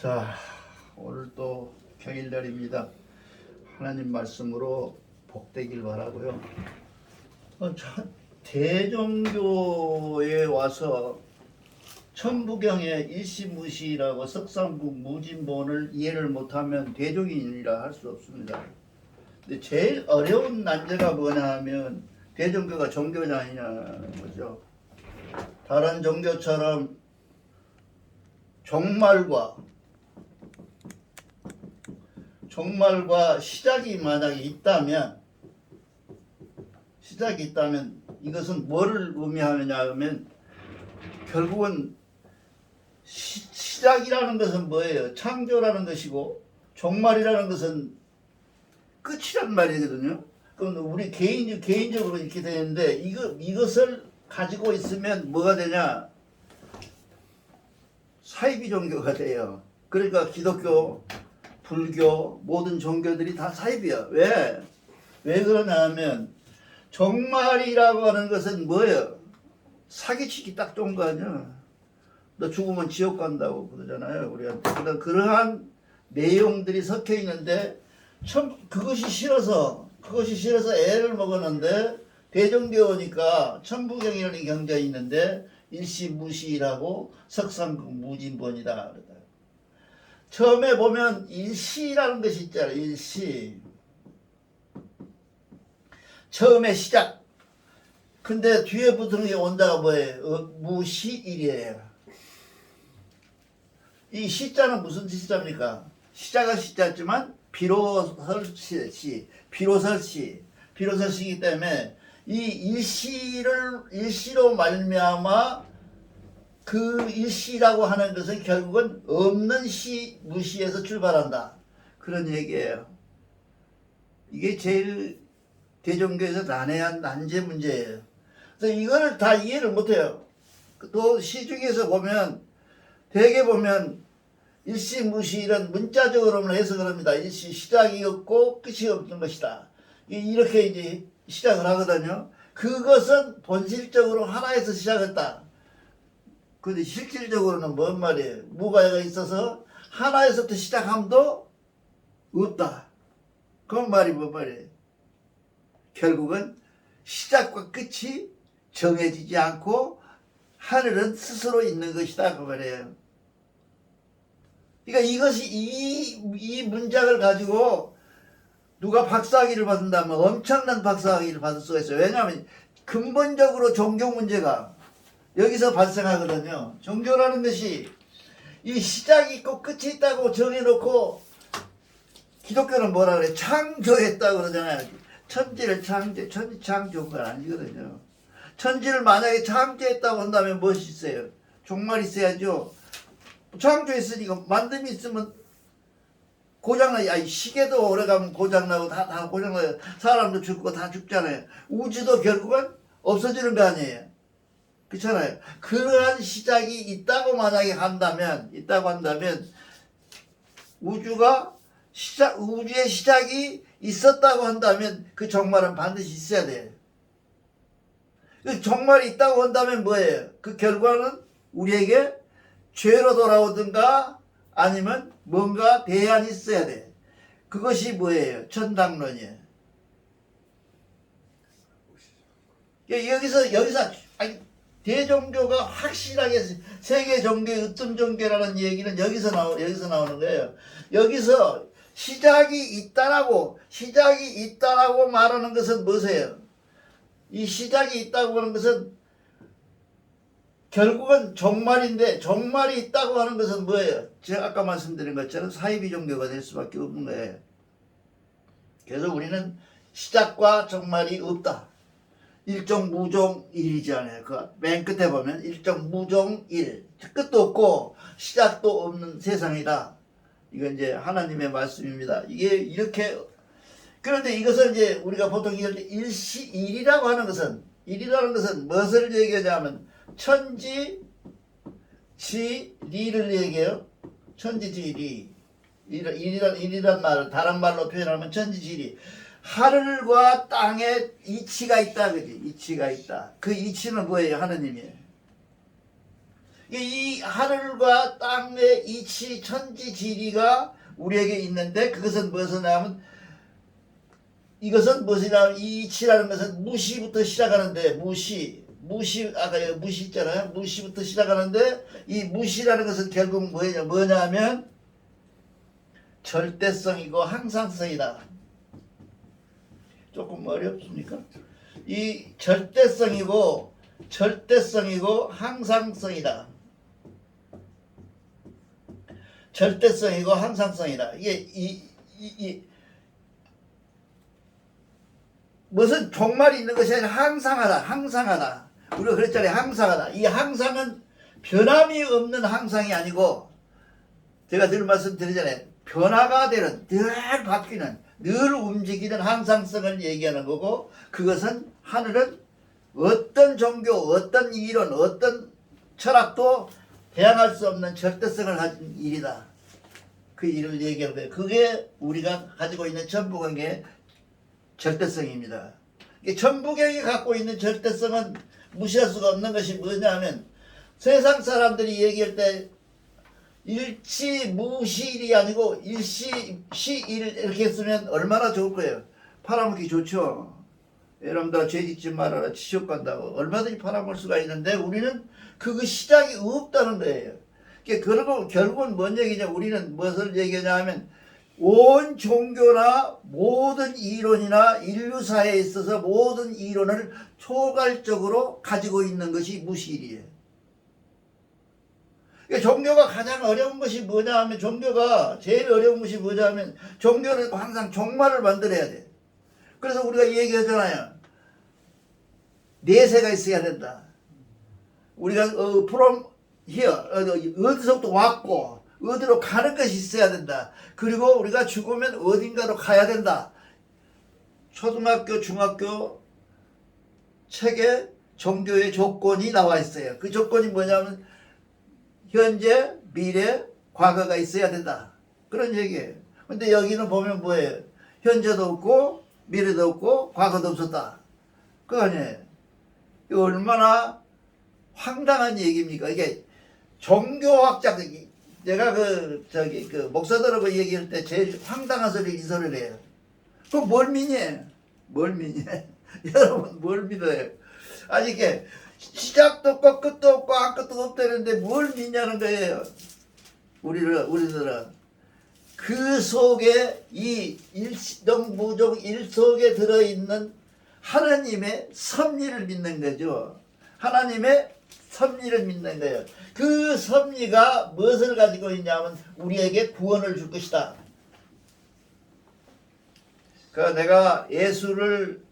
자, 오늘 또 평일날입니다. 하나님 말씀으로 복되길 바라고요. 대종교에 와서 천부경의 일시무시라고 석상국 무진본을 이해를 못하면 대종인이라 할 수 없습니다. 근데 제일 어려운 난제가 뭐냐 하면 대종교가 종교냐 아니냐는 거죠. 다른 종교처럼 종말과 시작이 만약에 있다면 이것은 뭐를 의미하느냐 하면 결국은 시작이라는 것은 뭐예요? 창조라는 것이고 종말이라는 것은 끝이란 말이거든요. 그럼 우리 개인적으로 이렇게 되는데 이것을 가지고 있으면 뭐가 되냐? 사이비 종교가 돼요. 그러니까 기독교, 불교, 모든 종교들이 다 사이비야. 왜 그러냐 하면 종말이라고 하는 것은 뭐예요? 사기치기 딱 좋은 거 아니야. 너 죽으면 지옥 간다고 그러잖아요, 우리한테. 그러한 내용들이 섞여 있는데 그것이 싫어서 애를 먹었는데 대종교니까 천부경이라는 경전이 있는데 일시무시라고 석상국 무진본이다. 처음에 보면 일시라는 것이 있잖아요. 일시. 처음에 시작. 근데 뒤에 붙은 게 원자가 뭐예요? 무시일이에요. 이 시자는 무슨 시자입니까? 시작은 시자지만 비로설시이기 때문에 이 일시로 말미암아 그 일시라고 하는 것은 결국은 없는 무시에서 출발한다. 그런 얘기예요. 이게 제일 대종교에서 난해한 난제 문제예요. 그래서 이거를 다 이해를 못해요. 또 시중에서 보면 대개 보면 일시무시 이런 문자적으로는 해석을 합니다. 일시 시작이 없고 끝이 없는 것이다. 이렇게 이제 시작을 하거든요. 그것은 본질적으로 하나에서 시작했다. 근데 실질적으로는 뭔 말이에요? 무가가 있어서 하나에서부터 시작함도 없다. 그런 말이 뭔 말이에요? 결국은 시작과 끝이 정해지지 않고 하늘은 스스로 있는 것이다. 그 말이에요. 그러니까 이것이 이 문장을 가지고 누가 박사학위를 받는다면 엄청난 박사학위를 받을 수가 있어요. 왜냐하면 근본적으로 종교 문제가 여기서 발생하거든요. 종교라는 것이 이 시작이 있고 끝이 있다고 정해놓고 기독교는 뭐라 그래? 창조했다고 그러잖아요. 천지 창조한 건 아니거든요. 천지를 만약에 창조했다고 한다면 무엇이 있어요? 종말이 있어야죠. 창조했으니까 만듦이 있으면 고장나. 시계도 오래가면 고장나고 다 고장나요. 사람도 죽고 다 죽잖아요. 우주도 결국은 없어지는 거 아니에요. 그렇잖아요. 그러한 시작이 있다고 만약에 한다면 우주의 시작이 있었다고 한다면 그 종말은 반드시 있어야 돼요. 그 종말이 있다고 한다면 뭐예요? 그 결과는 우리에게 죄로 돌아오든가 아니면 뭔가 대안이 있어야 돼. 그것이 뭐예요? 천당론이에요. 여기서 대종교가 확실하게 세계 종교의 으뜸 종교라는 얘기는 여기서 나오는 거예요. 여기서 시작이 있다라고 말하는 것은 무엇이에요? 이 시작이 있다고 하는 것은 결국은 종말인데 종말이 있다고 하는 것은 뭐예요? 제가 아까 말씀드린 것처럼 사이비 종교가 될 수밖에 없는 거예요. 그래서 우리는 시작과 종말이 없다. 일정무종일이잖아요. 그 맨 끝에 보면 일정무종일, 끝도 없고 시작도 없는 세상이다. 이건 이제 하나님의 말씀입니다. 이게 이렇게. 그런데 이것은 이제 우리가 보통 일이라고 하는 것은 무엇을 얘기하냐면 천지지리를 얘기해요. 천지지리. 일이란 말을 다른 말로 표현하면 천지지리. 하늘과 땅에 이치가 있다. 그지? 이치가 있다. 그 이치는 뭐예요? 하느님이에요. 이 하늘과 땅의 이치 천지 지리가 우리에게 있는데 그것은 무엇이냐면 이것은 무엇이냐면 이 이치라는 것은 무시부터 시작하는데 무시 아까 무시 있잖아요. 무시부터 시작하는데 이 무시라는 것은 결국 뭐냐면 절대성이고 항상성이다. 조금 어렵습니까? 이 절대성이고 항상성이다. 절대성이고 항상성이다. 이게 무슨 종말이 있는 것이 아니라 항상하다. 우리가 그랬잖아요. 항상하다. 이 항상은 변함이 없는 항상이 아니고 제가 늘 말씀드리잖아요. 변화가 되는, 늘 바뀌는, 늘 움직이는 항상성을 얘기하는 거고 그것은 하늘은 어떤 종교, 어떤 이론, 어떤 철학도 대항할 수 없는 절대성을 가진 일이다. 그 일을 얘기하는 거예요. 그게 우리가 가지고 있는 천부경의 절대성입니다. 천부경이 갖고 있는 절대성은 무시할 수가 없는 것이 뭐냐면 세상 사람들이 얘기할 때 일치무실이 아니고 일시시일 이렇게 쓰면 얼마나 좋을 거예요. 팔아먹기 좋죠. 여러분들 죄짓지 말아라 지옥 간다고 얼마든지 팔아먹을 수가 있는데 우리는 그거 시작이 없다는 거예요. 그리고 결국은 뭔 얘기냐, 우리는 무엇을 얘기하냐 하면 온 종교나 모든 이론이나 인류사에 있어서 모든 이론을 초갈적으로 가지고 있는 것이 무실이에요. 종교가 가장 어려운 것이 뭐냐 하면 종교가 제일 어려운 것이 뭐냐 하면 종교는 항상 종말을 만들어야 돼. 그래서 우리가 얘기하잖아요. 내세가 있어야 된다. 우리가 from here 어디서부터 왔고 어디로 가는 것이 있어야 된다. 그리고 우리가 죽으면 어딘가로 가야 된다. 초등학교, 중학교 책에 종교의 조건이 나와 있어요. 그 조건이 뭐냐면 현재, 미래, 과거가 있어야 된다. 그런 얘기예요. 근데 여기는 보면 뭐예요? 현재도 없고 미래도 없고 과거도 없었다. 그거 아니에요. 이거 얼마나 황당한 얘기입니까? 이게 종교학자들이 내가 그 목사들하고 얘기할 때 제일 황당한 이 소리를 해요. 그럼 뭘 믿니? 여러분 뭘 믿어요? 아니 이게 시작도 없고 끝도 없고 아무것도 없다는데 뭘 믿냐는 거예요. 우리들은 그 속에 이 일시동무종 일속에 들어있는 하나님의 섭리를 믿는 거죠. 하나님의 섭리를 믿는 거예요. 그 섭리가 무엇을 가지고 있냐면 우리에게 구원을 줄 것이다. 그러니까 내가 예수를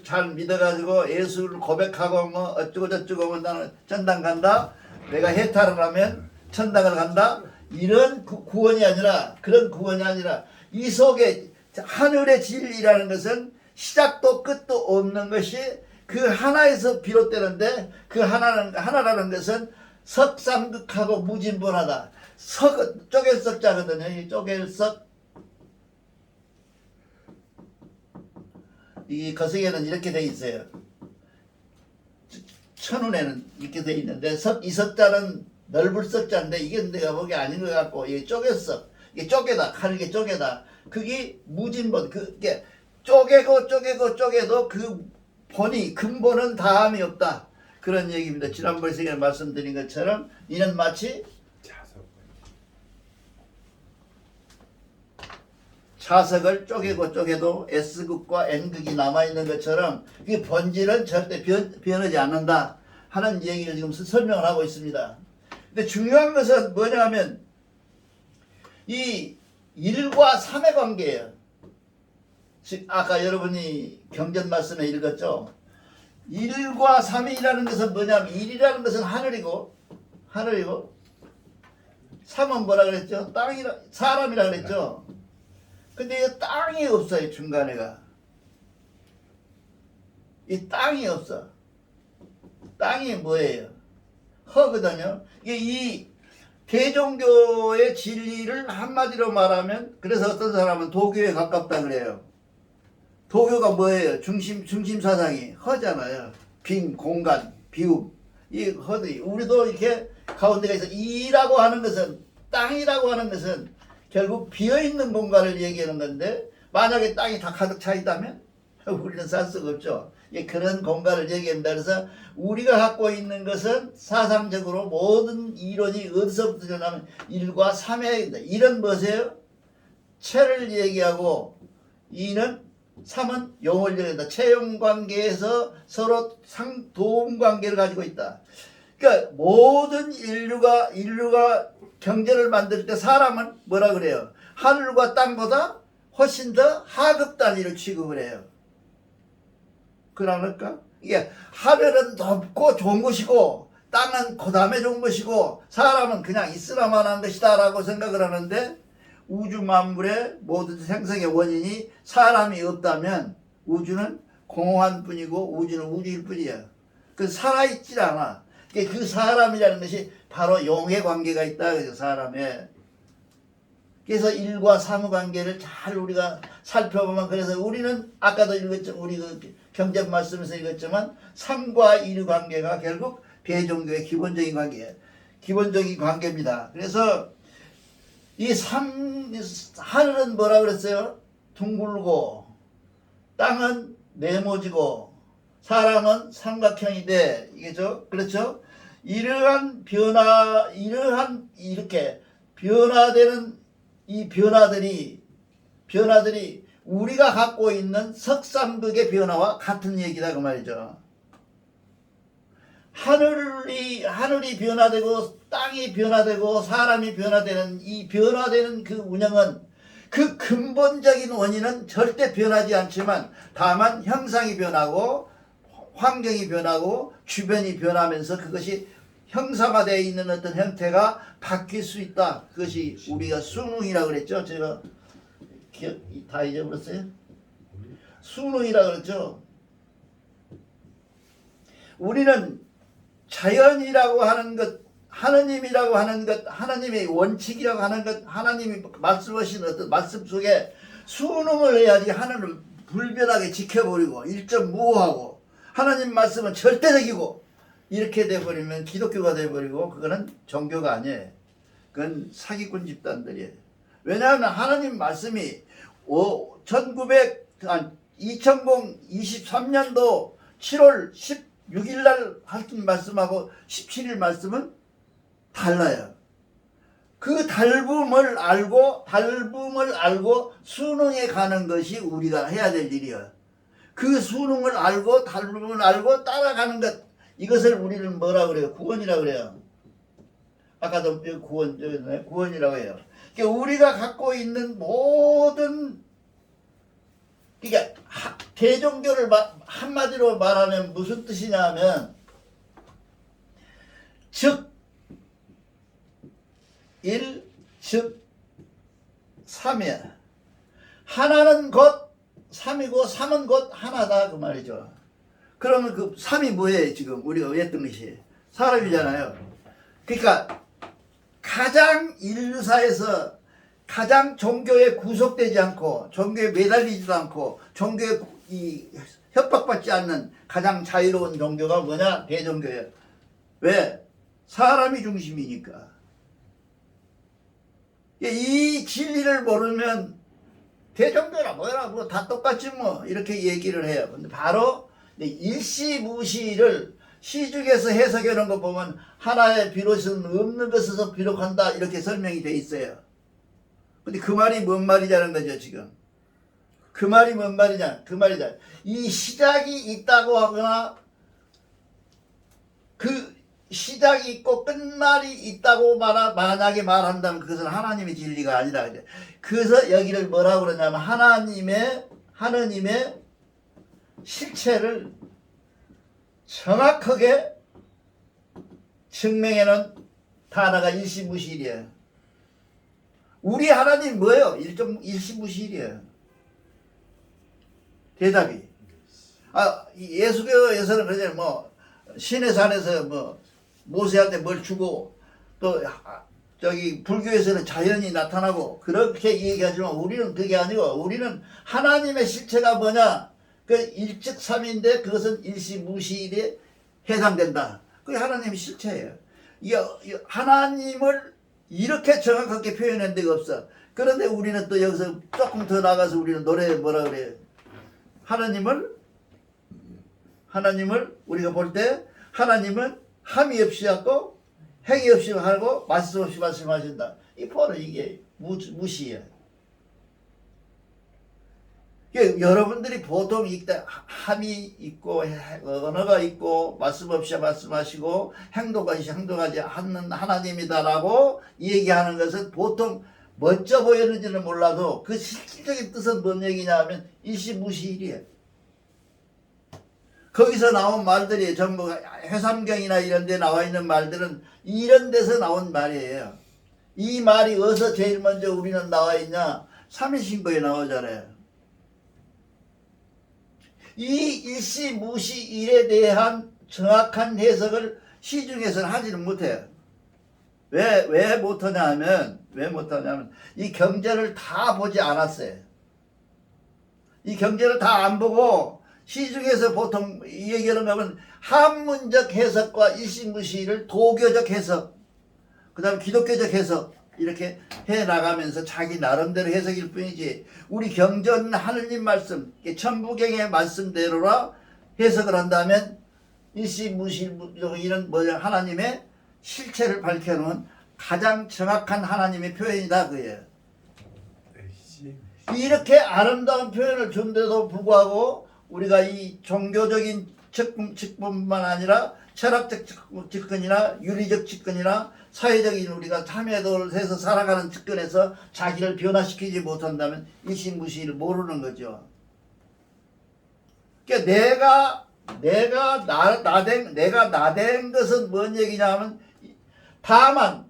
잘 믿어가지고 예수를 고백하고 뭐 어쩌고 저쩌고 하면 나는 천당 간다. 내가 해탈을 하면 천당을 간다. 이런 구원이 아니라 그런 구원이 아니라 이 속에 하늘의 진리라는 것은 시작도 끝도 없는 것이 그 하나에서 비롯되는데 그 하나라는 것은 석삼극하고 무진분하다. 쪼갤석자거든요. 이 쪼갤석. 이 거석에는 이렇게 돼 있어요. 천운에는 이렇게 돼 있는데 이 석자는 넓을 석자인데 이게 내가 보기 아닌 것 같고 이게 쪼개석. 이게 쪼개다. 하늘게 쪼개다. 그게 무진본. 그게 쪼개도 그 본이 근본은 다함이 없다. 그런 얘기입니다. 지난번에 제가 말씀드린 것처럼 이는 마치 자석을 쪼개도 S극과 N극이 남아있는 것처럼 그 본질은 절대 변하지 않는다 하는 얘기를 지금 설명을 하고 있습니다. 근데 중요한 것은 뭐냐 하면 이 1과 3의 관계예요. 아까 여러분이 경전 말씀에 읽었죠. 1과 3이라는 것은 뭐냐면 1이라는 것은 하늘이고 3은 뭐라 그랬죠? 사람이라 그랬죠. 근데 이 땅이 없어요. 중간에가 이 땅이 없어. 땅이 뭐예요? 허거든요. 이 대종교의 진리를 한마디로 말하면 그래서 어떤 사람은 도교에 가깝다 그래요. 도교가 뭐예요? 중심 사상이 허잖아요. 빈 공간, 비움. 이 허들이 우리도 이렇게 가운데가 있어. 이라고 하는 것은 땅이라고 하는 것은 결국 비어있는 공간을 얘기하는 건데 만약에 땅이 다 가득 차 있다면 우리는 살 수가 없죠. 그런 공간을 얘기합니다. 그래서 우리가 갖고 있는 것은 사상적으로 모든 이론이 어디서부터 일어나면 1과 3의 이런 뭐세요? 체를 얘기하고 2는 3은 용을 얘기한다. 체용 관계에서 서로 상도움 관계를 가지고 있다. 그러니까 모든 인류가 경제를 만들 때 사람은 뭐라 그래요? 하늘과 땅보다 훨씬 더 하급 단위로 취급을 해요. 그러니까 이게 하늘은 높고 좋은 것이고 땅은 그 다음에 좋은 것이고 사람은 그냥 있으나만 한 것이다 라고 생각을 하는데 우주 만물의 모든 생성의 원인이 사람이 없다면 우주는 공허한 뿐이고 우주는 우주일 뿐이야. 그 살아있질 않아. 그 사람이라는 것이 바로 용의 관계가 있다. 그래서 사람의. 그래서 1과 3의 관계를 잘 우리가 살펴보면 그래서 우리는 아까도 읽었지만 우리 그 경제 말씀에서 읽었지만 3과 1의 관계가 결국 대종교의 기본적인 관계예요. 기본적인 관계입니다. 그래서 이 하늘은 뭐라 그랬어요? 둥글고 땅은 네모지고 사람은 삼각형이 돼. 이게죠? 그렇죠? 이렇게 변화되는 이 변화들이 우리가 갖고 있는 석상극의 변화와 같은 얘기다 그 말이죠. 하늘이 변화되고 땅이 변화되고 사람이 변화되는 이 변화되는 그 운영은 그 근본적인 원인은 절대 변하지 않지만 다만 형상이 변하고 환경이 변하고 주변이 변하면서 그것이 형상화되어 있는 어떤 형태가 바뀔 수 있다. 그것이 우리가 수능이라고 그랬죠. 제가 다 잊어버렸어요. 수능이라고 그랬죠. 우리는 자연이라고 하는 것, 하느님이라고 하는 것, 하나님의 원칙이라고 하는 것, 하나님이 말씀하신 어떤 말씀 속에 수능을 해야지 하나님을 불변하게 지켜버리고 일점무오하고 하나님 말씀은 절대적이고 이렇게 돼버리면 기독교가 돼버리고 그거는 종교가 아니에요. 그건 사기꾼 집단들이에요. 왜냐하면 하나님 말씀이 2023년도 7월 16일 날 하신 말씀하고 17일 말씀은 달라요. 그 달붐을 알고 수능에 가는 것이 우리가 해야 될 일이에요. 그 수능을 알고 달붐을 알고 따라가는 것, 이것을 우리는 뭐라 그래요? 구원이라 그래요. 아까도 구원이라고 해요. 그러니까 우리가 갖고 있는 모든, 그러니까 대종교를 한마디로 말하면 무슨 뜻이냐면 즉 1, 즉 3이야. 하나는 곧 3이고 3은 곧 하나다 그 말이죠. 그러면 그 3이 뭐예요? 지금 우리가 했던 것이 사람이잖아요. 그러니까 가장 인류사에서 가장 종교에 구속되지 않고 종교에 매달리지도 않고 종교에 협박받지 않는 가장 자유로운 종교가 뭐냐? 대종교예요. 왜? 사람이 중심이니까. 이 진리를 모르면 대종교라 뭐라 뭐 다 똑같지 뭐 이렇게 얘기를 해요. 근데 바로 일시무시를 시중에서 해석해 놓은 거 보면 하나의 비롯은 없는 것에서 비롯한다 이렇게 설명이 돼 있어요. 근데 그 말이 뭔 말이냐는 거죠 지금. 그 말이 뭔 말이냐? 그 말이다. 이 시작이 있다고 하거나 그 시작이 있고 끝말이 있다고 만약에 말한다면 그것은 하나님의 진리가 아니라 그래. 그래서 여기를 뭐라고 그러냐면 하나님의 실체를 정확하게 증명해 놓은 단어가 일시무실이에요. 우리 하나님 뭐예요? 일시무실이에요. 대답이. 예수교에서는 그러잖아요. 뭐 신의 산에서 뭐 모세한테 뭘 주고 또 저기 불교에서는 자연이 나타나고 그렇게 얘기하지만 우리는 그게 아니고 우리는 하나님의 실체가 뭐냐? 그 일즉삼인데 그것은 일시무실에 해당된다. 그게 하나님의 실체예요. 이게 하나님을 이렇게 정확하게 표현한 데가 없어. 그런데 우리는 또 여기서 조금 더 나가서 우리는 노래에 뭐라 그래요? 하나님을 우리가 볼 때 하나님은 함이 없이 하고 행위 없이 하고 말씀 없이 말씀하신다. 이 포는 이게 무시예요. 여러분들이 보통 이때 함이 있고 언어가 있고 말씀 없이 말씀하시고 행동하지 않는 하나님이다라고 얘기하는 것은 보통 멋져 보이는지는 몰라도 그 실질적인 뜻은 뭔 얘기냐 하면 일시무시일이에요. 거기서 나온 말들이 전부 회삼경이나 이런 데 나와 있는 말들은 이런 데서 나온 말이에요. 이 말이 어디서 제일 먼저 우리는 나와 있냐? 삼위신고에 나오잖아요. 이 일시무시일에 대한 정확한 해석을 시중에서는 하지는 못해요. 왜 못하냐면 이 경전을 다 보지 않았어요. 이 경전을 다 안 보고 시중에서 보통 이 얘기하는 거면 한문적 해석과 일시무시일을 도교적 해석, 그 다음에 기독교적 해석 이렇게 해나가면서 자기 나름대로 해석일 뿐이지 우리 경전 하느님 말씀 천부경의 말씀대로라 해석을 한다면 일시무시일은 뭐냐 하나님의 실체를 밝혀놓은 가장 정확한 하나님의 표현이다 그예요. 이렇게 아름다운 표현을 준데도 불구하고 우리가 이 종교적인 측면만 아니라 철학적 측근이나 윤리적 측근이나 사회적인 우리가 참여도를 해서 살아가는 측근에서 자기를 변화시키지 못한다면 일시무시를 모르는 거죠. 그러니까 내가 나된 것은 뭔 얘기냐면 다만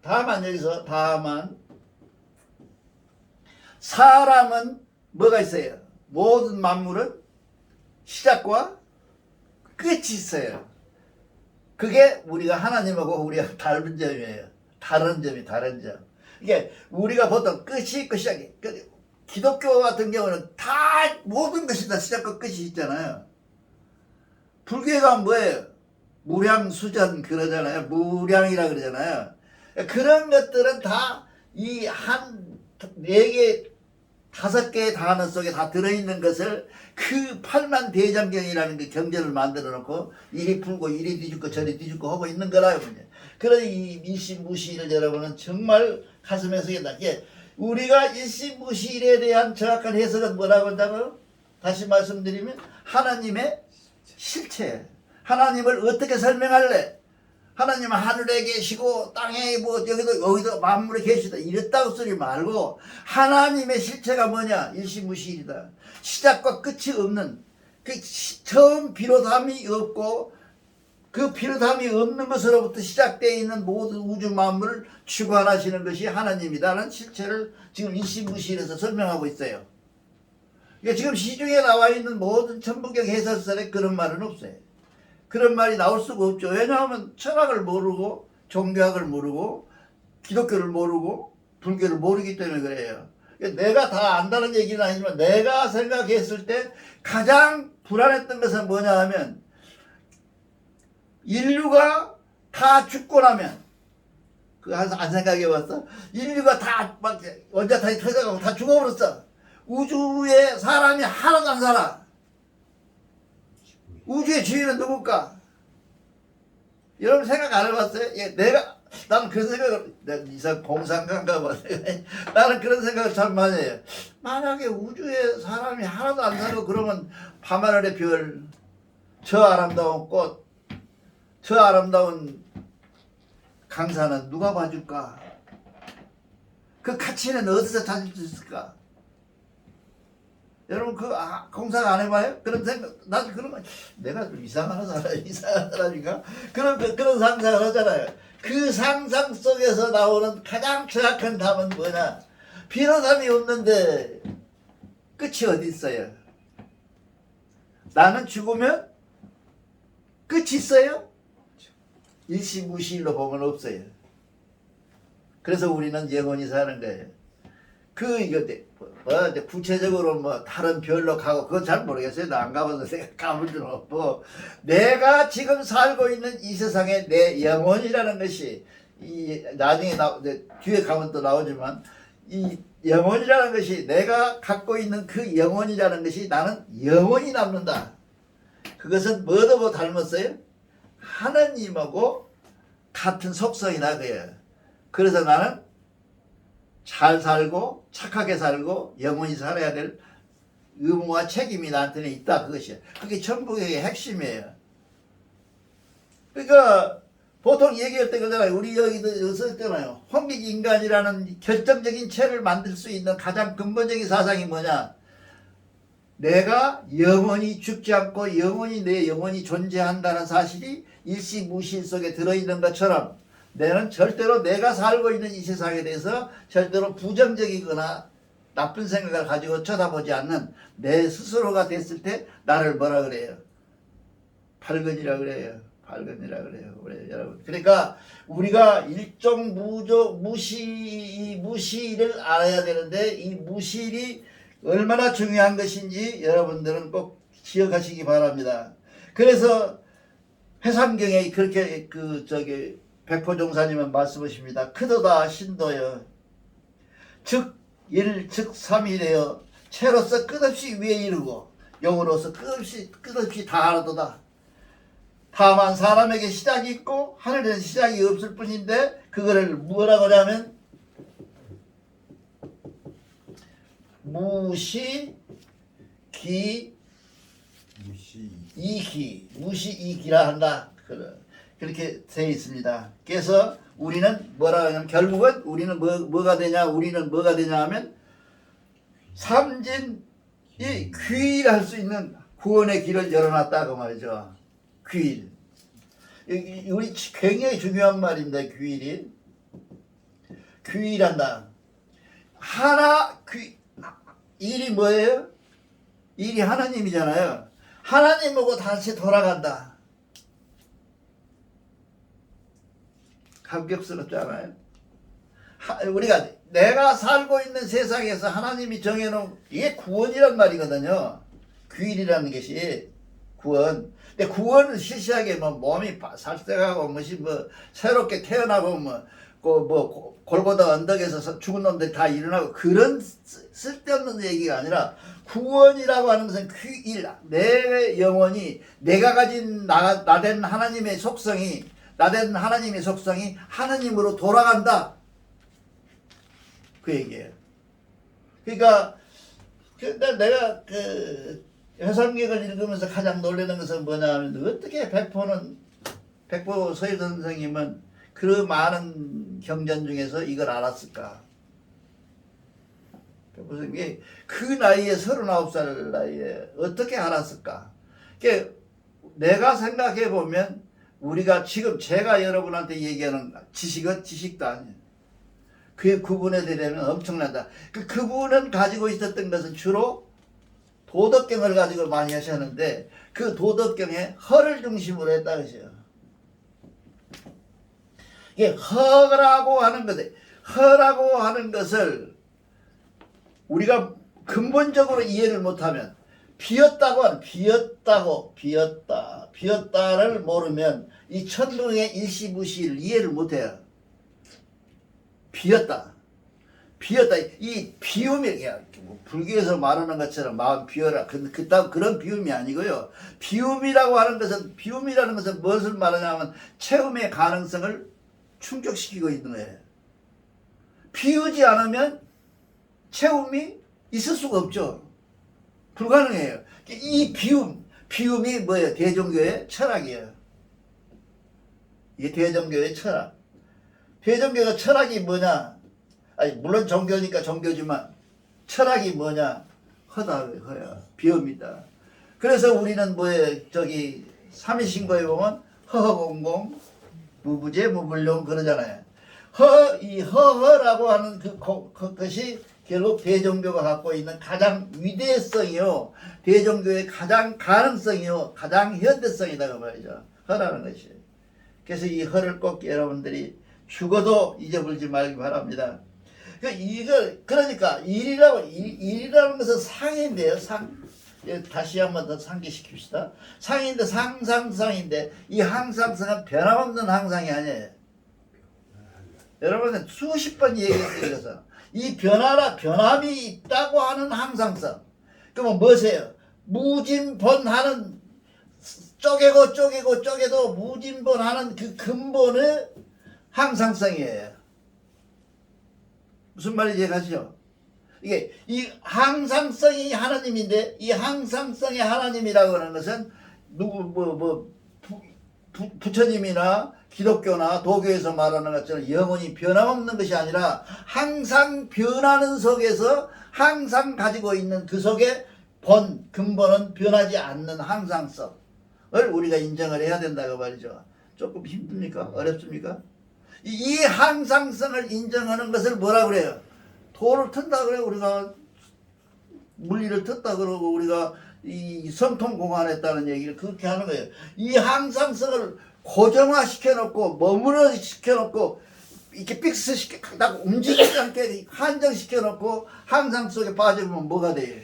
사람은 뭐가 있어요? 모든 만물은 시작과 끝이 있어요. 그게 우리가 하나님하고 우리가 다른 점이에요. 다른 점. 이게 우리가 보통 끝이 있고 시작이. 기독교 같은 경우는 다 모든 것이 다 시작과 끝이 있잖아요. 불교가 뭐예요? 무량수전 그러잖아요. 무량이라 그러잖아요. 그런 것들은 다 이 한 4개, 5개의 단어 속에 다 들어있는 것을 그 팔만대장경이라는 그 경전을 만들어 놓고 이리 풀고 이리 뒤집고 저리 뒤집고 하고 있는 거라요. 그러니 이 일시무시일을 여러분은 정말 가슴에 새긴다. 우리가 일시무시일에 대한 정확한 해석은 뭐라고 한다면 다시 말씀드리면 하나님의 실체. 하나님을 어떻게 설명할래? 하나님은 하늘에 계시고 땅에 뭐 여기도 만물에 계시다 이랬다고 소리 말고 하나님의 실체가 뭐냐? 일시무시일이다. 시작과 끝이 없는 처음 비롯함이 없고 그 비롯함이 없는 것으로부터 시작되어 있는 모든 우주 만물을 주관하시는 것이 하나님이다라는 실체를 지금 일시무시일에서 설명하고 있어요. 그러니까 지금 시중에 나와 있는 모든 천부경 해설설에 그런 말은 없어요. 그런 말이 나올 수가 없죠. 왜냐하면 철학을 모르고 종교학을 모르고 기독교를 모르고 불교를 모르기 때문에 그래요. 내가 다 안다는 얘기는 아니지만 내가 생각했을 때 가장 불안했던 것은 뭐냐 하면 인류가 다 죽고 나면 안 생각해 봤어? 인류가 다 막 원자탄이 터져가고 다 죽어버렸어. 우주에 사람이 하나도 안 살아. 우주의 주인은 누굴까? 여러분 생각 안 해봤어요? 나는 그런 생각을, 이상 공상가인가 봐. 나는 그런 생각을 참 많이 해요. 만약에 우주에 사람이 하나도 안 살고 그러면 밤하늘의 별, 저 아름다운 꽃, 저 아름다운 강산은 누가 봐줄까? 그 가치는 어디서 찾을 수 있을까? 여러분 공상 안 해봐요? 그런 생각 나도 그런 거 내가 좀 이상한 사람인가? 그런 상상을 하잖아요. 그 상상 속에서 나오는 가장 정확한 답은 뭐냐? 비로삼이 없는데 끝이 어디 있어요? 나는 죽으면 끝이 있어요? 일시무시일로 보면 없어요. 그래서 우리는 영원히 사는 거예요. 이제 구체적으로 뭐 다른 별로 가고 그건 잘 모르겠어요. 나 안 가봐서 내가 가볼 줄 없고, 내가 지금 살고 있는 이 세상에 내 영혼이라는 것이, 이 나중에 뒤에 가면 또 나오지만, 이 영혼이라는 것이, 내가 갖고 있는 그 영혼이라는 것이 나는 영원히 남는다. 그것은 뭐하고 닮았어요? 하나님하고 같은 속성이다 그예요. 그래서 나는 잘 살고 착하게 살고 영원히 살아야 될 의무와 책임이 나한테는 있다, 그것이야. 그게 천국의 핵심이에요. 그러니까 보통 얘기할 때 그러잖아요. 우리 여기도 썼잖아요. 홍익인간이라는 결정적인 체를 만들 수 있는 가장 근본적인 사상이 뭐냐? 내가 영원히 죽지 않고 영원히 내 영혼이 존재한다는 사실이 일시무실 속에 들어있는 것처럼, 내는 절대로 내가 살고 있는 이 세상에 대해서 절대로 부정적이거나 나쁜 생각을 가지고 쳐다보지 않는 내 스스로가 됐을 때 나를 뭐라 그래요? 발근이라 그래요. 발근이라 그래요. 우리 여러분. 그러니까 우리가 일종 무시를 알아야 되는데, 이 무시일이 얼마나 중요한 것인지 여러분들은 꼭 기억하시기 바랍니다. 그래서 해상경에 그렇게 백포종사님은 말씀하십니다. 크도다 신도여, 즉 일 즉 삼일에여 채로서 끝없이 위에 이르고 영으로서 끝없이 다하도다. 다만 사람에게 시작이 있고 하늘에는 시작이 없을 뿐인데, 그거를 뭐라고 하냐면 무시이기라 한다. 그렇게 되어 있습니다. 그래서 우리는 뭐라 하냐면, 결국은 우리는 뭐가 되냐 하면 삼진이 귀일할 수 있는 구원의 길을 열어놨다고 말이죠. 귀일. 우리 굉장히 중요한 말입니다. 귀일이. 귀일한다. 일이 뭐예요? 일이 하나님이잖아요. 하나님하고 다시 돌아간다. 감격스럽지 않아요? 우리가 내가 살고 있는 세상에서 하나님이 정해놓은, 이게 구원이란 말이거든요. 귀일이라는 것이 구원. 근데 구원을 실시하게 몸이 살색하고 새롭게 태어나고 골고다 언덕에서 죽은 놈들 다 일어나고, 그런 쓸데없는 얘기가 아니라, 구원이라고 하는 것은 내 영혼이, 내가 가진 나된 하나님의 속성이 하나님으로 돌아간다, 그 얘기예요. 그러니까 내가 해상경을 읽으면서 가장 놀라는 것은 뭐냐면, 어떻게 백보 서희 선생님은 그 많은 경전 중에서 이걸 알았을까? 그 나이에 39살 나이에 어떻게 알았을까? 내가 생각해 보면, 우리가 지금 제가 여러분한테 얘기하는 지식은 지식도 아니에요. 그 구분에 대하면 엄청난다. 그분은 가지고 있었던 것은 주로 도덕경을 가지고 많이 하셨는데, 그 도덕경에 허를 중심으로 했다 그러죠. 이게 허라고 하는 것을 우리가 근본적으로 이해를 못하면, 비었다를 모르면 이 천둥의 일시무시를 이해를 못해요. 비었다. 이 비움이, 불교에서 말하는 것처럼 마음 비워라, 그런 비움이 아니고요. 비움이라는 것은 무엇을 말하냐면, 체험의 가능성을 충족시키고 있는 거예요. 비우지 않으면 체험이 있을 수가 없죠. 불가능해요. 이 비움이 뭐예요? 대종교의 철학이에요. 이게 대종교의 철학. 대종교의 철학이 뭐냐? 물론 종교니까 종교지만, 철학이 뭐냐? 허야. 비움이다. 그래서 우리는 뭐예요? 삼위신고에 보면 허허공공, 무부재, 무불용 그러잖아요. 이 허허라고 하는 그것이 결국 대종교가 갖고 있는 가장 위대성이요, 대종교의 가장 가능성이요, 가장 현대성이다 그 말이죠. 허라는 것이. 그래서 이 허를 꼭 여러분들이 죽어도 잊어버리지 말기 바랍니다. 그러니까 일이라는 것은 상인데요. 다시 한번 더 상기시킵시다. 상인데 상상상인데 이 항상성은 변함없는 항상이 아니에요. 여러분은 수십 번 얘기했어요. 이것은 이 변함이 있다고 하는 항상성. 그러면 뭐세요? 무진번하는 쪼개도 무진번하는 그 근본의 항상성이에요. 무슨 말인지 이해가시죠? 이게 이 항상성이 하나님인데 이 항상성의 하나님이라고 하는 것은 부처님이나 기독교나 도교에서 말하는 것처럼 영원히 변함없는 것이 아니라 항상 변하는 속에서 항상 가지고 있는 그 속에 근본은 변하지 않는 항상성을 우리가 인정을 해야 된다고 말이죠. 조금 힘듭니까? 어렵습니까? 이 항상성을 인정하는 것을 뭐라 그래요? 도를 튼다 그래요. 우리가 물리를 텄다 그러고 우리가 이 성통공안했다는 얘기를 그렇게 하는 거예요. 이 항상성을 고정화 시켜놓고 머무러 시켜놓고 이렇게 픽스 시켜 움직이지 않게 한정 시켜놓고 항상 속에 빠지면 뭐가 돼요?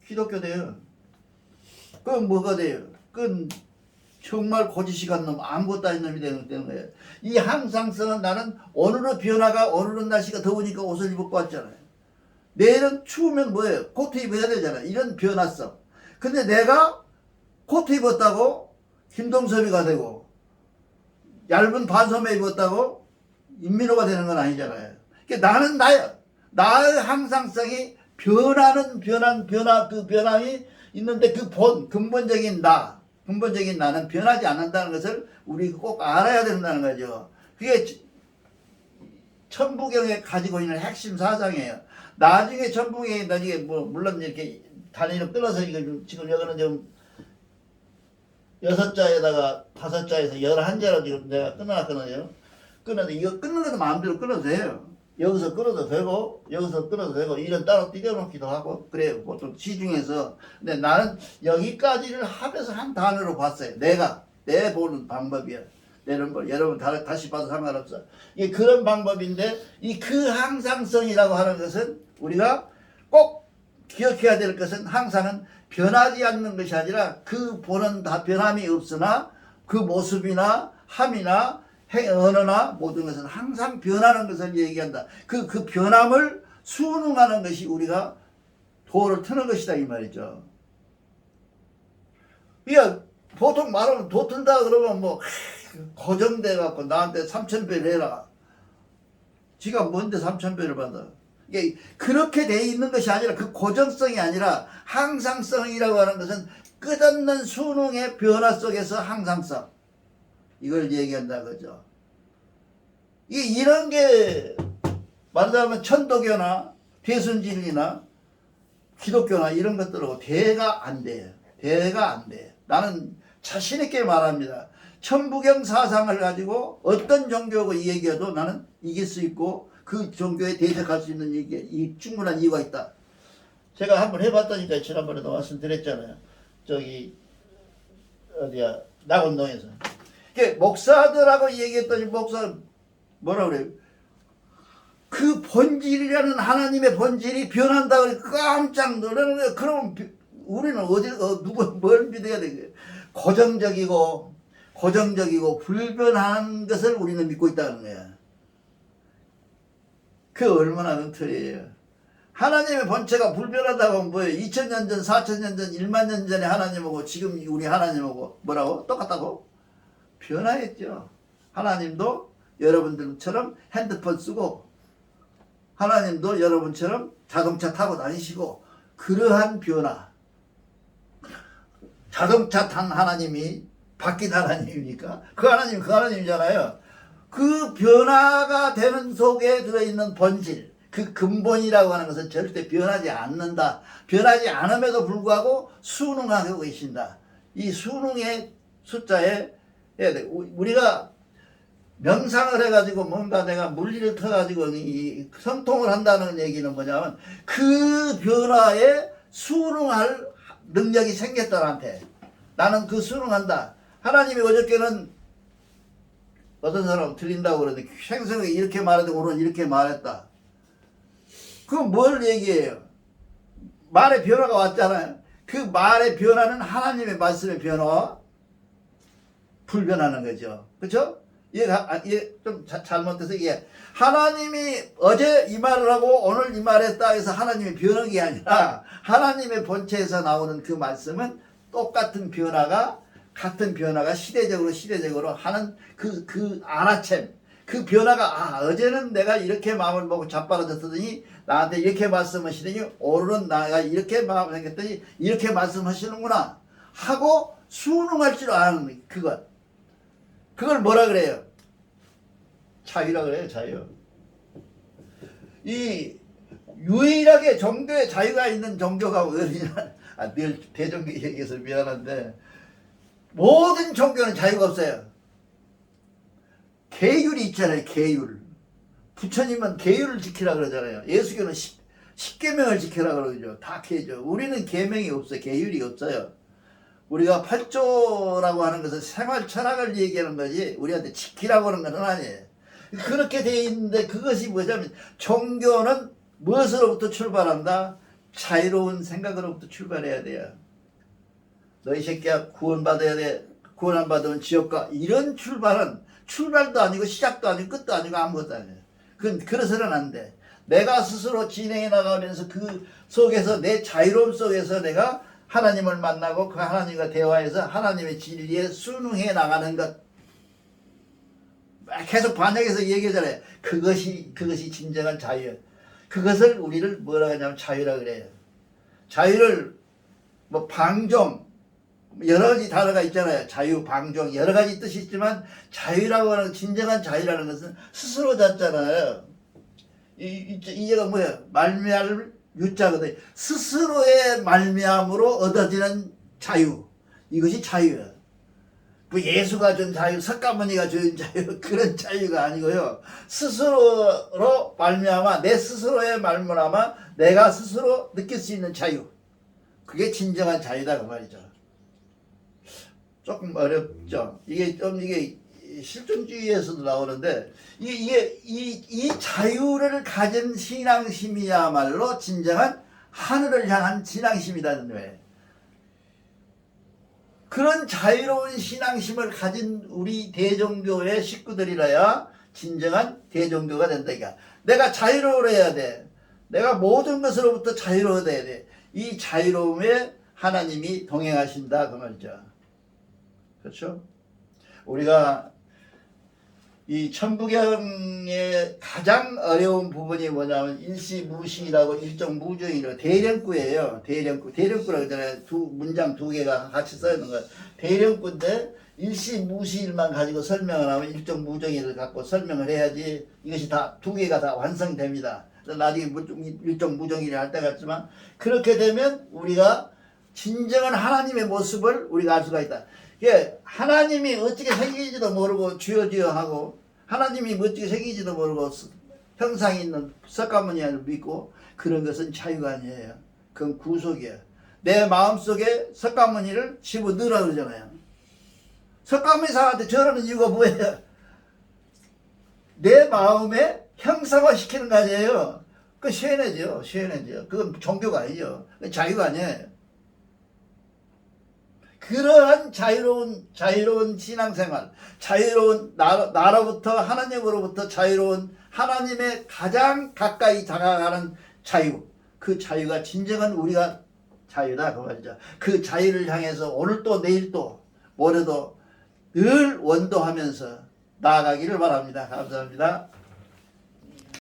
기독교 돼요. 그건 뭐가 돼요? 그건 정말 고지시 간 놈, 아무것도 아닌 놈이 되는 거예요. 이 항상성은 나는 오늘은 변화가, 오늘은 날씨가 더우니까 옷을 입고 왔잖아요. 내일은 추우면 뭐예요? 코트 입어야 되잖아요. 이런 변화성. 근데 내가 코트 입었다고 김동섭이가 되고, 얇은 반소매 입었다고 임민호가 되는 건 아니잖아요. 그러니까 나는 나야. 나의 항상성이 변하는 그 변함이 있는데 그 근본적인 나는 변하지 않는다는 것을 우리 꼭 알아야 된다는 거죠. 그게 천부경에 가지고 있는 핵심 사상이에요. 나중에 천부경이 나중에 물론 이렇게 단위로 끊어서 지금 여기는 좀 6자에다가 5자에서 11자로 지금 내가 끊어놨거든요. 끊는데 이거 끊는 것도 마음대로 끊어도 돼요. 여기서 끊어도 되고 여기서 끊어도 되고 이런 따로 띄워놓기도 하고 그래요. 보통 시중에서. 근데 나는 여기까지를 합해서 한 단어로 봤어요. 내 보는 방법이야. 여러분 다시 봐도 상관없어. 이게 그런 방법인데 이 그 항상성이라고 하는 것은 우리가 꼭 기억해야 될 것은 항상은 변하지 않는 것이 아니라 그 보는 다 변함이 없으나 그 모습이나 함이나 언어나 모든 것은 항상 변하는 것을 얘기한다. 그 변함을 순응하는 것이 우리가 도를 트는 것이다 이 말이죠. 보통 말하면 도 튼다 그러면 뭐 고정돼 갖고 나한테 3,000배를 해라. 지가 뭔데 3,000배를 받아. 이게 그렇게 돼 있는 것이 아니라 그 고정성이 아니라 항상성이라고 하는 것은 끝없는 순응의 변화 속에서 항상성. 이걸 얘기한다 그죠. 이런 게 말하자면 천도교나 대순진리나 기독교나 이런 것들하고 대가 안 돼요. 대가 안 돼. 나는 자신 있게 말합니다. 천부경 사상을 가지고 어떤 종교고 얘기해도 나는 이길 수 있고 그 종교에 대적할 수 있는 이 충분한 이유가 있다. 제가 한번 해봤다니까 지난번에도 말씀드렸잖아요. 저기 어디야 낙원동에서 목사들하고 얘기했더니 목사 뭐라 그래요? 그 본질이라는 하나님의 본질이 변한다 그래 깜짝 놀라는 거예요. 그럼 우리는 뭘 믿어야 되겠어요? 고정적이고 불변한 것을 우리는 믿고 있다는 거야. 그 얼마나 엉터리예요. 하나님의 본체가 불변하다고 하면 뭐예요? 2000년 전, 4000년 전, 1만 년 전에 하나님하고 지금 우리 하나님하고 뭐라고? 똑같다고? 변화했죠. 하나님도 여러분들처럼 핸드폰 쓰고 하나님도 여러분처럼 자동차 타고 다니시고 그러한 변화. 자동차 탄 하나님이 바뀐 하나님입니까? 그 하나님이잖아요. 그 변화가 되는 속에 들어있는 본질, 그 근본이라고 하는 것은 절대 변하지 않는다. 변하지 않음에도 불구하고 순응하고 계신다. 이 순응의 숫자에 해야 돼. 우리가 명상을 해가지고 뭔가 내가 물리를 터가지고 이 성통을 한다는 얘기는 뭐냐면 그 변화에 순응할 능력이 생겼다 나한테. 나는 그 순응한다. 하나님이 어저께는 어떤 사람 들린다고 그러는데 생생하게 이렇게 말했는데 오늘은 이렇게 말했다. 그럼 뭘 얘기해요? 말의 변화가 왔잖아요. 그 말의 변화는 하나님의 말씀의 변화와 불변하는 거죠. 그렇죠? 이게 좀 잘못돼서 이게 하나님이 어제 이 말을 하고 오늘 이 말을 했다 해서 하나님이 변한 게 아니라 하나님의 본체에서 나오는 그 말씀은 똑같은 변화가 같은 변화가 시대적으로 하는 그 알아챔 그 변화가 어제는 내가 이렇게 마음을 먹고 자빠졌더니 나한테 이렇게 말씀하시더니 오늘은 나가 이렇게 마음을 생겼더니 이렇게 말씀하시는구나 하고 순응할 줄 아는 그걸 뭐라 그래요? 자유라 그래요. 자유. 이 유일하게 종교에 자유가 있는 종교가 어디냐? 늘 대종교 얘기해서 미안한데 모든 종교는 자유가 없어요. 계율이 있잖아요. 계율. 부처님은 계율을 지키라 그러잖아요. 예수교는 십계명을 지키라 그러죠. 다 계죠. 우리는 계명이 없어요. 계율이 없어요. 우리가 8조라고 하는 것은 생활 철학을 얘기하는 거지 우리한테 지키라고 하는 건 아니에요. 그렇게 돼 있는데 그것이 뭐냐면 종교는 무엇으로부터 출발한다? 자유로운 생각으로부터 출발해야 돼요. 너희 새끼야 구원받아야 돼. 구원 안 받으면 지옥가. 이런 출발도 아니고 시작도 아니고 끝도 아니고 아무것도 아니에요. 그건 그래서는 안 돼. 내가 스스로 진행해 나가면서 그 속에서 내 자유로움 속에서 내가 하나님을 만나고 그 하나님과 대화해서 하나님의 진리에 순응해 나가는 것. 계속 반역해서 얘기하잖아요. 그것이 진정한 자유예요. 그것을 우리를 뭐라 하냐면 자유라 그래요. 자유를 뭐 방종 여러 가지 단어가 있잖아요. 자유, 방종 여러 가지 뜻이 있지만 자유라고 하는 진정한 자유라는 것은 스스로 잤잖아요. 이제가 뭐예요? 말미암을 유자거든. 스스로의 말미암으로 얻어지는 자유. 이것이 자유예요. 뭐 예수가 준 자유, 석가모니가 준 자유 그런 자유가 아니고요. 스스로로 말미암아 내 스스로의 말미암아 내가 스스로 느낄 수 있는 자유. 그게 진정한 자유다 그 말이죠. 조금 어렵죠. 이게 실존주의에서도 나오는데 이 자유를 가진 신앙심이야말로 진정한 하늘을 향한 신앙심이라는 거예요. 그런 자유로운 신앙심을 가진 우리 대종교의 식구들이라야 진정한 대종교가 된다. 그러니까 내가 자유로워야 돼. 내가 모든 것으로부터 자유로워야 돼. 이 자유로움에 하나님이 동행하신다 그 말이죠. 그렇죠? 우리가 이 천부경의 가장 어려운 부분이 뭐냐면 일시무시라고 일정무정이라고 대령구예요. 대령구라고 하잖아요. 문장 두 개가 같이 써있는 거예요. 대령구인데 일시무시일만 가지고 설명을 하면 일정무정이를 갖고 설명을 해야지 이것이 다 두 개가 다 완성됩니다. 나중에 일정무정이를 할 때 같지만 그렇게 되면 우리가 진정한 하나님의 모습을 우리가 알 수가 있다. 하나님이 어떻게 생기지도 모르고 주여 하고 하나님이 어떻게 생기지도 모르고 형상이 있는 석가모니를 믿고 그런 것은 자유가 아니에요. 그건 구속이에요. 내 마음속에 석가모니를 집어넣으라 그러잖아요. 석가모니 사한테 저러는 이유가 뭐예요? 내 마음에 형상화시키는 거 아니에요. 그건 시원해져. 그건 종교가 아니죠. 그건 자유가 아니에요. 그러한 자유로운 신앙생활, 자유로운 나로부터 하나님으로부터 자유로운 하나님의 가장 가까이 다가가는 자유, 그 자유가 진정한 우리가 자유다 그 말이죠. 그 자유를 향해서 오늘도 내일도 모레도 늘 원도하면서 나아가기를 바랍니다. 감사합니다.